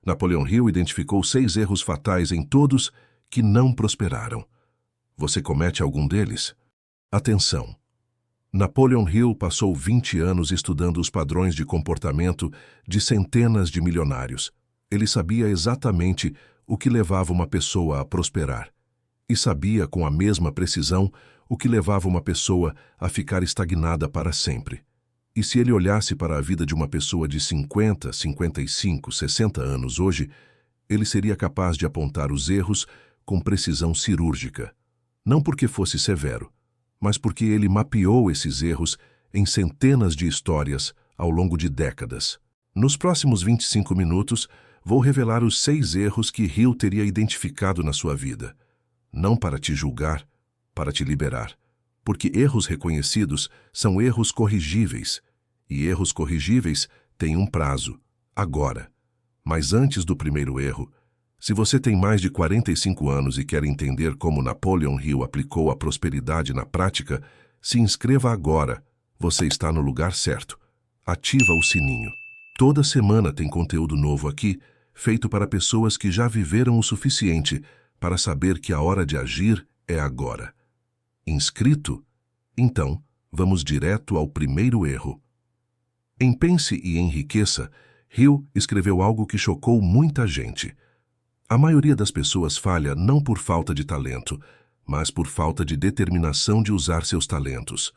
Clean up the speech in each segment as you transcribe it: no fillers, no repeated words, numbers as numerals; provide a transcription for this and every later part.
Napoleon Hill identificou 6 erros fatais em todos que não prosperaram. Você comete algum deles? Atenção! Napoleon Hill passou 20 anos estudando os padrões de comportamento de centenas de milionários. Ele sabia exatamente o que levava uma pessoa a prosperar. E sabia com a mesma precisão o que levava uma pessoa a ficar estagnada para sempre. E se ele olhasse para a vida de uma pessoa de 50, 55, 60 anos hoje, ele seria capaz de apontar os erros com precisão cirúrgica. Não porque fosse severo, mas porque ele mapeou esses erros em centenas de histórias ao longo de décadas. Nos próximos 25 minutos, vou revelar os 6 erros que Hill teria identificado na sua vida. Não para te julgar, para te liberar. Porque erros reconhecidos são erros corrigíveis, e erros corrigíveis têm um prazo, agora. Mas antes do primeiro erro, se você tem mais de 45 anos e quer entender como Napoleon Hill aplicou a prosperidade na prática, se inscreva agora, você está no lugar certo. Ativa o sininho. Toda semana tem conteúdo novo aqui, feito para pessoas que já viveram o suficiente para saber que a hora de agir é agora. Inscrito? Então, vamos direto ao primeiro erro. Em Pense e Enriqueça, Hill escreveu algo que chocou muita gente. A maioria das pessoas falha não por falta de talento, mas por falta de determinação de usar seus talentos.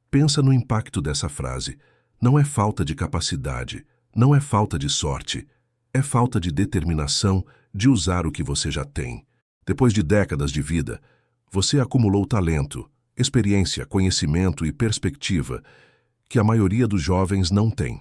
Pensa no impacto dessa frase. Não é falta de capacidade, não é falta de sorte, é falta de determinação de usar o que você já tem. Depois de décadas de vida, você acumulou talento, experiência, conhecimento e perspectiva que a maioria dos jovens não tem.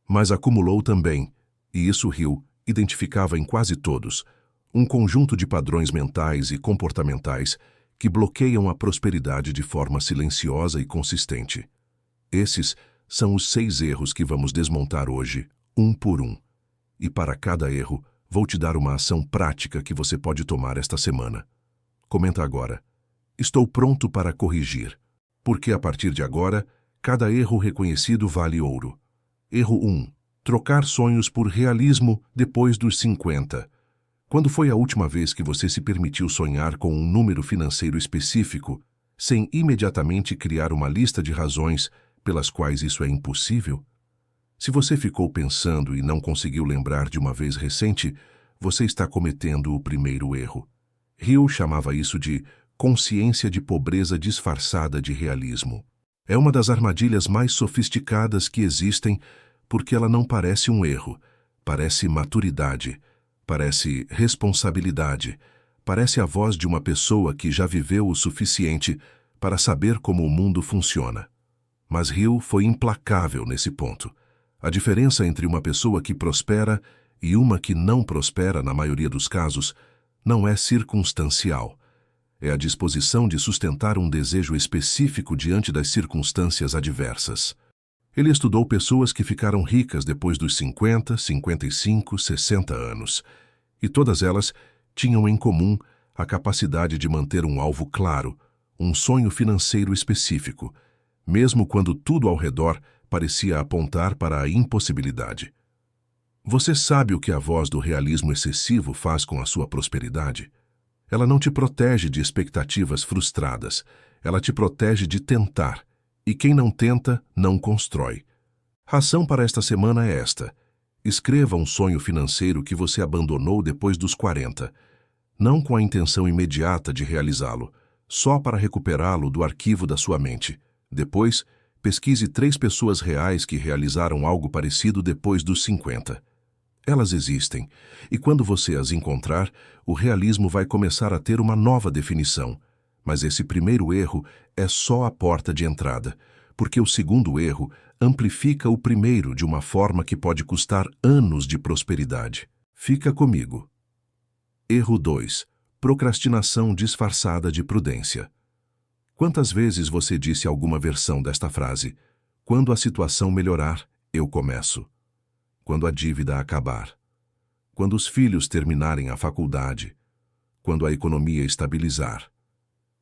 Mas acumulou também, e isso Hill identificava em quase todos, um conjunto de padrões mentais e comportamentais que bloqueiam a prosperidade de forma silenciosa e consistente. Esses são os 6 erros que vamos desmontar hoje, um por um. E para cada erro, vou te dar uma ação prática que você pode tomar esta semana. Comenta agora. Estou pronto para corrigir. Porque a partir de agora, cada erro reconhecido vale ouro. Erro 1. Trocar sonhos por realismo depois dos 50. Quando foi a última vez que você se permitiu sonhar com um número financeiro específico, sem imediatamente criar uma lista de razões pelas quais isso é impossível? Se você ficou pensando e não conseguiu lembrar de uma vez recente, você está cometendo o primeiro erro. Hill chamava isso de consciência de pobreza disfarçada de realismo. É uma das armadilhas mais sofisticadas que existem porque ela não parece um erro, parece maturidade, parece responsabilidade, parece a voz de uma pessoa que já viveu o suficiente para saber como o mundo funciona. Mas Hill foi implacável nesse ponto. A diferença entre uma pessoa que prospera e uma que não prospera, na maioria dos casos, não é circunstancial. É a disposição de sustentar um desejo específico diante das circunstâncias adversas. Ele estudou pessoas que ficaram ricas depois dos 50, 55, 60 anos. E todas elas tinham em comum a capacidade de manter um alvo claro, um sonho financeiro específico, mesmo quando tudo ao redor parecia apontar para a impossibilidade. Você sabe o que a voz do realismo excessivo faz com a sua prosperidade? Ela não te protege de expectativas frustradas, ela te protege de tentar, e quem não tenta, não constrói. A ação para esta semana é esta. Escreva um sonho financeiro que você abandonou depois dos 40, não com a intenção imediata de realizá-lo, só para recuperá-lo do arquivo da sua mente. Depois, pesquise 3 pessoas reais que realizaram algo parecido depois dos 50. Elas existem, e quando você as encontrar, o realismo vai começar a ter uma nova definição. Mas esse primeiro erro é só a porta de entrada, porque o segundo erro amplifica o primeiro de uma forma que pode custar anos de prosperidade. Fica comigo. Erro 2. Procrastinação disfarçada de prudência. Quantas vezes você disse alguma versão desta frase? Quando a situação melhorar, eu começo. Quando a dívida acabar. Quando os filhos terminarem a faculdade. Quando a economia estabilizar.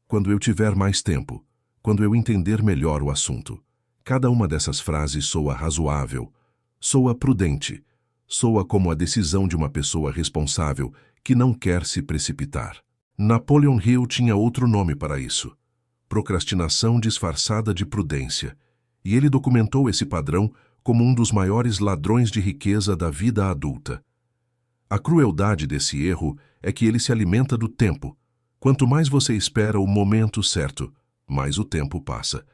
Quando eu tiver mais tempo. Quando eu entender melhor o assunto. Cada uma dessas frases soa razoável, soa prudente, Soa como a decisão de uma pessoa responsável que não quer se precipitar. Napoleon Hill tinha outro nome para isso: procrastinação disfarçada de prudência, e ele documentou esse padrão como um dos maiores ladrões de riqueza da vida adulta. A crueldade desse erro é que ele se alimenta do tempo. Quanto mais você espera o momento certo, mais o tempo passa,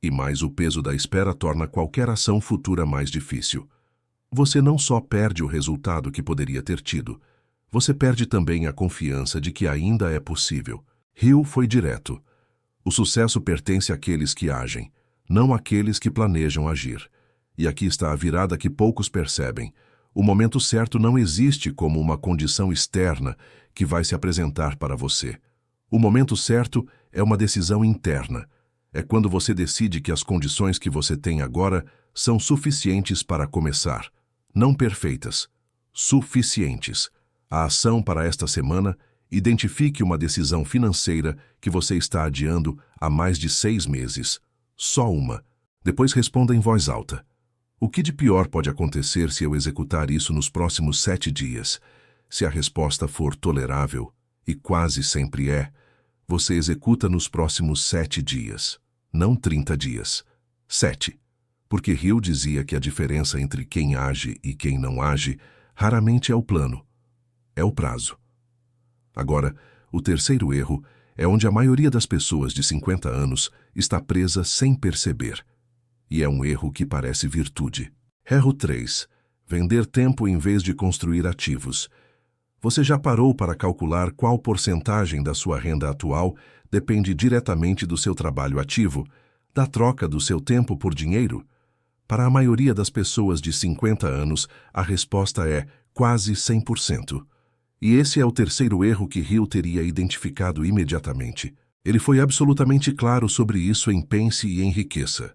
e mais o peso da espera torna qualquer ação futura mais difícil. Você não só perde o resultado que poderia ter tido, você perde também a confiança de que ainda é possível. Hill foi direto. O sucesso pertence àqueles que agem, não àqueles que planejam agir. E aqui está a virada que poucos percebem. O momento certo não existe como uma condição externa que vai se apresentar para você. O momento certo é uma decisão interna. É quando você decide que as condições que você tem agora são suficientes para começar. Não perfeitas, suficientes. A ação para esta semana: identifique uma decisão financeira que você está adiando há mais de 6 meses. Só uma. Depois responda em voz alta: o que de pior pode acontecer se eu executar isso nos próximos 7 dias? Se a resposta for tolerável, e quase sempre é, você executa nos próximos 7 dias, não 30 dias. 7. Porque Hill dizia que a diferença entre quem age e quem não age raramente é o plano, é o prazo. Agora, o terceiro erro é onde a maioria das pessoas de 50 anos está presa sem perceber. E é um erro que parece virtude. Erro 3. Vender tempo em vez de construir ativos. Você já parou para calcular qual porcentagem da sua renda atual depende diretamente do seu trabalho ativo, da troca do seu tempo por dinheiro? Para a maioria das pessoas de 50 anos, a resposta é quase 100%. E esse é o terceiro erro que Hill teria identificado imediatamente. Ele foi absolutamente claro sobre isso em Pense e Enriqueça.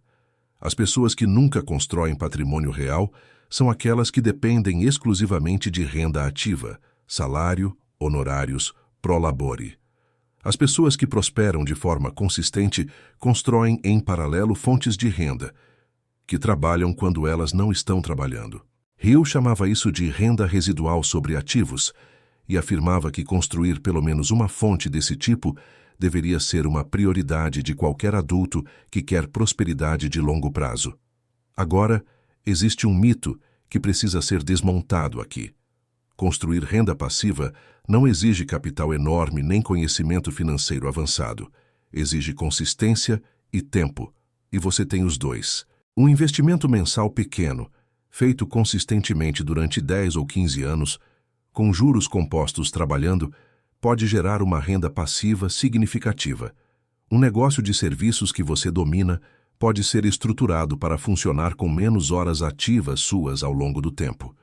As pessoas que nunca constroem patrimônio real são aquelas que dependem exclusivamente de renda ativa, salário, honorários, prolabore. As pessoas que prosperam de forma consistente constroem em paralelo fontes de renda, que trabalham quando elas não estão trabalhando. Hill chamava isso de renda residual sobre ativos e afirmava que construir pelo menos uma fonte desse tipo deveria ser uma prioridade de qualquer adulto que quer prosperidade de longo prazo. Agora, existe um mito que precisa ser desmontado aqui. Construir renda passiva não exige capital enorme nem conhecimento financeiro avançado. Exige consistência e tempo, e você tem os dois. Um investimento mensal pequeno, feito consistentemente durante 10 ou 15 anos, com juros compostos trabalhando, pode gerar uma renda passiva significativa. Um negócio de serviços que você domina pode ser estruturado para funcionar com menos horas ativas suas ao longo do tempo.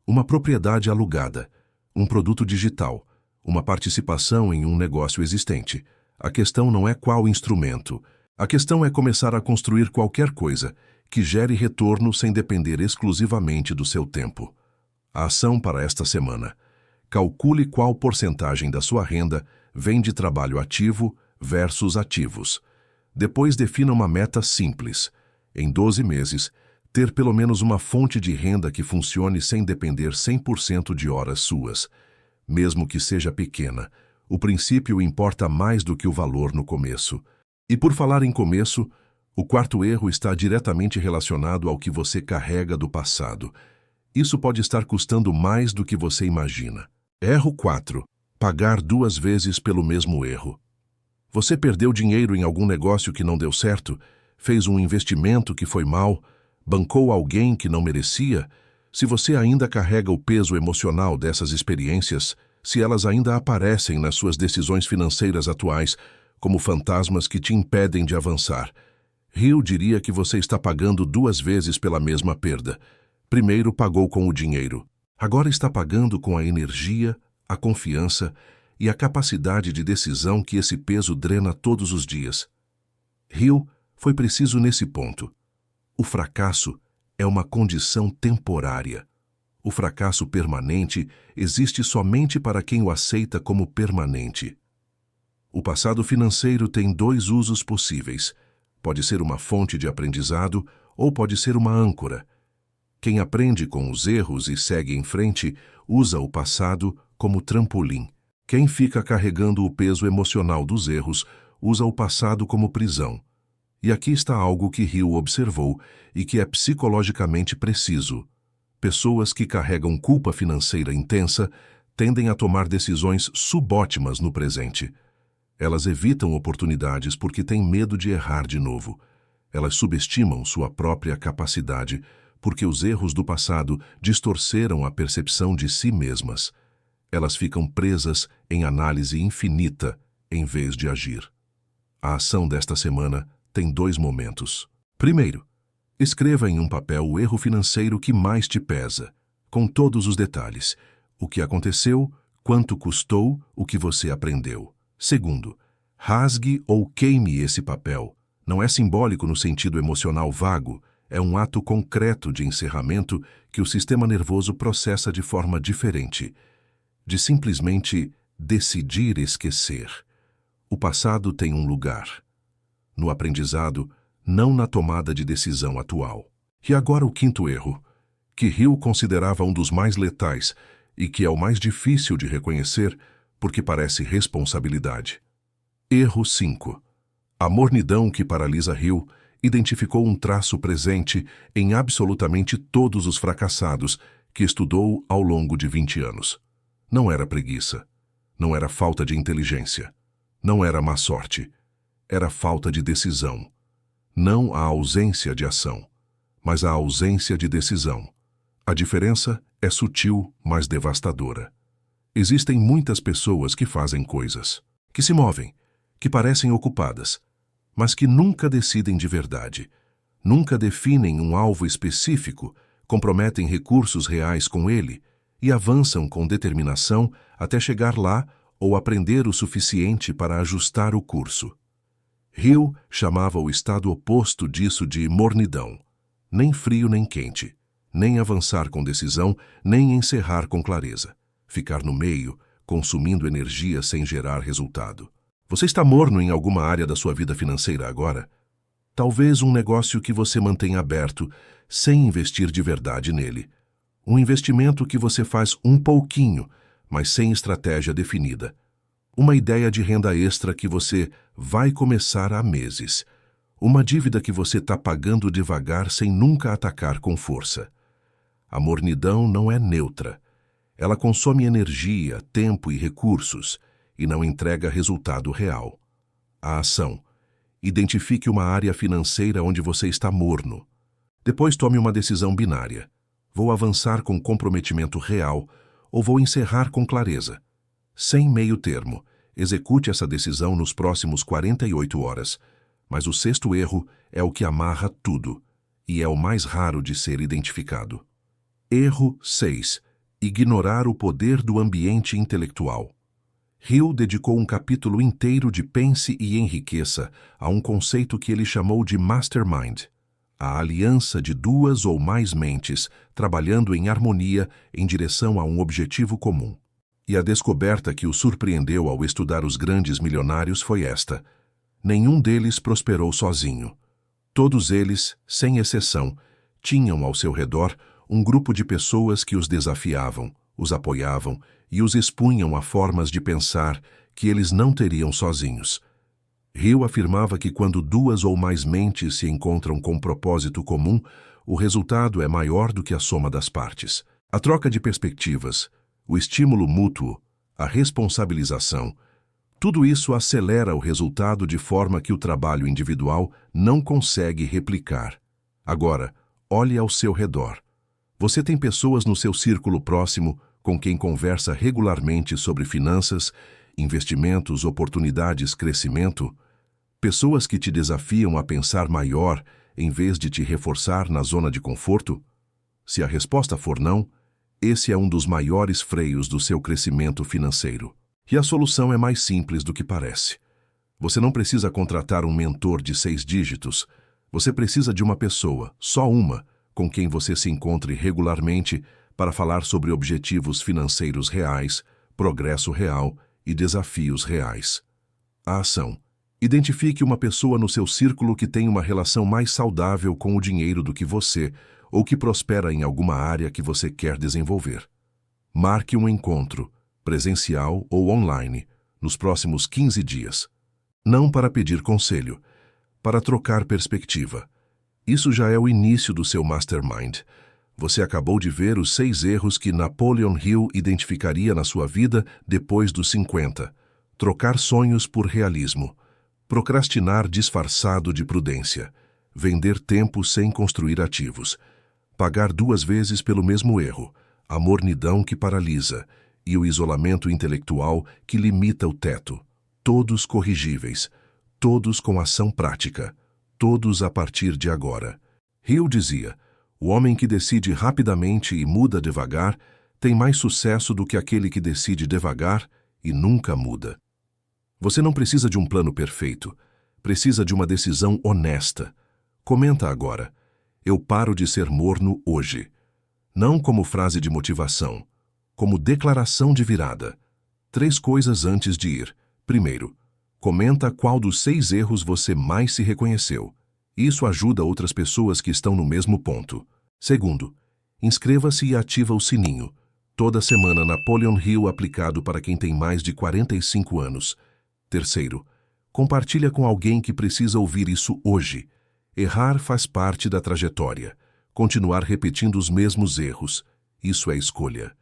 Uma propriedade alugada, um produto digital, uma participação em um negócio existente. A questão não é qual instrumento. A questão é começar a construir qualquer coisa que gere retorno sem depender exclusivamente do seu tempo. A ação para esta semana: calcule qual porcentagem da sua renda vem de trabalho ativo versus ativos. Depois defina uma meta simples. Em 12 meses, ter pelo menos uma fonte de renda que funcione sem depender 100% de horas suas. Mesmo que seja pequena, o princípio importa mais do que o valor no começo. E por falar em começo, o quarto erro está diretamente relacionado ao que você carrega do passado. Isso pode estar custando mais do que você imagina. Erro 4. Pagar 2 vezes pelo mesmo erro. Você perdeu dinheiro em algum negócio que não deu certo, fez um investimento que foi mal, bancou alguém que não merecia. Se você ainda carrega o peso emocional dessas experiências, se elas ainda aparecem nas suas decisões financeiras atuais como fantasmas que te impedem de avançar, Hill diria que você está pagando 2 vezes pela mesma perda. Primeiro pagou com o dinheiro. Agora está pagando com a energia, a confiança e a capacidade de decisão que esse peso drena todos os dias. Hill foi preciso nesse ponto. O fracasso é uma condição temporária. O fracasso permanente existe somente para quem o aceita como permanente. O passado financeiro tem 2 usos possíveis. Pode ser uma fonte de aprendizado ou pode ser uma âncora. Quem aprende com os erros e segue em frente, usa o passado como trampolim. Quem fica carregando o peso emocional dos erros, usa o passado como prisão. E aqui está algo que Hill observou e que é psicologicamente preciso. Pessoas que carregam culpa financeira intensa tendem a tomar decisões subótimas no presente. Elas evitam oportunidades porque têm medo de errar de novo. Elas subestimam sua própria capacidade porque os erros do passado distorceram a percepção de si mesmas. Elas ficam presas em análise infinita em vez de agir. A ação desta semana tem 2 momentos. Primeiro, escreva em um papel o erro financeiro que mais te pesa, com todos os detalhes. O que aconteceu, quanto custou, o que você aprendeu. Segundo, rasgue ou queime esse papel. Não é simbólico no sentido emocional vago, é um ato concreto de encerramento que o sistema nervoso processa de forma diferente, de simplesmente decidir esquecer. O passado tem um lugar, no aprendizado, não na tomada de decisão atual. E agora o 5º erro, que Hill considerava um dos mais letais e que é o mais difícil de reconhecer porque parece responsabilidade. Erro 5. A mornidão que paralisa Hill identificou um traço presente em absolutamente todos os fracassados que estudou ao longo de 20 anos. Não era preguiça, não era falta de inteligência, não era má sorte, era falta de decisão. Não a ausência de ação, mas a ausência de decisão. A diferença é sutil, mas devastadora. Existem muitas pessoas que fazem coisas, que se movem, que parecem ocupadas, mas que nunca decidem de verdade, nunca definem um alvo específico, comprometem recursos reais com ele e avançam com determinação até chegar lá ou aprender o suficiente para ajustar o curso. Hill chamava o estado oposto disso de mornidão. Nem frio nem quente, nem avançar com decisão, nem encerrar com clareza. Ficar no meio, consumindo energia sem gerar resultado. Você está morno em alguma área da sua vida financeira agora? Talvez um negócio que você mantém aberto, sem investir de verdade nele. Um investimento que você faz um pouquinho, mas sem estratégia definida. Uma ideia de renda extra que você vai começar há meses. Uma dívida que você está pagando devagar sem nunca atacar com força. A mornidão não é neutra. Ela consome energia, tempo e recursos e não entrega resultado real. A ação. Identifique uma área financeira onde você está morno. Depois tome uma decisão binária. Vou avançar com comprometimento real ou vou encerrar com clareza. Sem meio termo, execute essa decisão nos próximos 48 horas. Mas o 6º erro é o que amarra tudo, e é o mais raro de ser identificado. Erro 6. Ignorar o poder do ambiente intelectual. Hill dedicou um capítulo inteiro de Pense e Enriqueça a um conceito que ele chamou de Mastermind, a aliança de 2 ou mais mentes trabalhando em harmonia em direção a um objetivo comum. E a descoberta que o surpreendeu ao estudar os grandes milionários foi esta: nenhum deles prosperou sozinho. Todos eles, sem exceção, tinham ao seu redor um grupo de pessoas que os desafiavam, os apoiavam e os expunham a formas de pensar que eles não teriam sozinhos. Hill afirmava que quando 2 ou mais mentes se encontram com um propósito comum, o resultado é maior do que a soma das partes. A troca de perspectivas, o estímulo mútuo, a responsabilização, tudo isso acelera o resultado de forma que o trabalho individual não consegue replicar. Agora, olhe ao seu redor. Você tem pessoas no seu círculo próximo com quem conversa regularmente sobre finanças, investimentos, oportunidades, crescimento? Pessoas que te desafiam a pensar maior em vez de te reforçar na zona de conforto? Se a resposta for não, esse é um dos maiores freios do seu crescimento financeiro. E a solução é mais simples do que parece. Você não precisa contratar um mentor de 6 dígitos. Você precisa de uma pessoa, só uma, com quem você se encontre regularmente para falar sobre objetivos financeiros reais, progresso real e desafios reais. A ação. Identifique uma pessoa no seu círculo que tem uma relação mais saudável com o dinheiro do que você, ou que prospera em alguma área que você quer desenvolver. Marque um encontro, presencial ou online, nos próximos 15 dias. Não para pedir conselho, para trocar perspectiva. Isso já é o início do seu mastermind. Você acabou de ver os 6 erros que Napoleon Hill identificaria na sua vida depois dos 50. Trocar sonhos por realismo. Procrastinar disfarçado de prudência. Vender tempo sem construir ativos. Pagar 2 vezes pelo mesmo erro. A mornidão que paralisa e o isolamento intelectual que limita o teto. Todos corrigíveis. Todos com ação prática. Todos a partir de agora. Hill dizia: o homem que decide rapidamente e muda devagar tem mais sucesso do que aquele que decide devagar e nunca muda. Você não precisa de um plano perfeito. Precisa de uma decisão honesta. Comenta agora: eu paro de ser morno hoje. Não como frase de motivação, como declaração de virada. 3 coisas antes de ir. Primeiro, comenta qual dos 6 erros você mais se reconheceu. Isso ajuda outras pessoas que estão no mesmo ponto. Segundo, inscreva-se e ativa o sininho. Toda semana Napoleon Hill aplicado para quem tem mais de 45 anos. Terceiro, compartilha com alguém que precisa ouvir isso hoje. Errar faz parte da trajetória. Continuar repetindo os mesmos erros. Isso é escolha.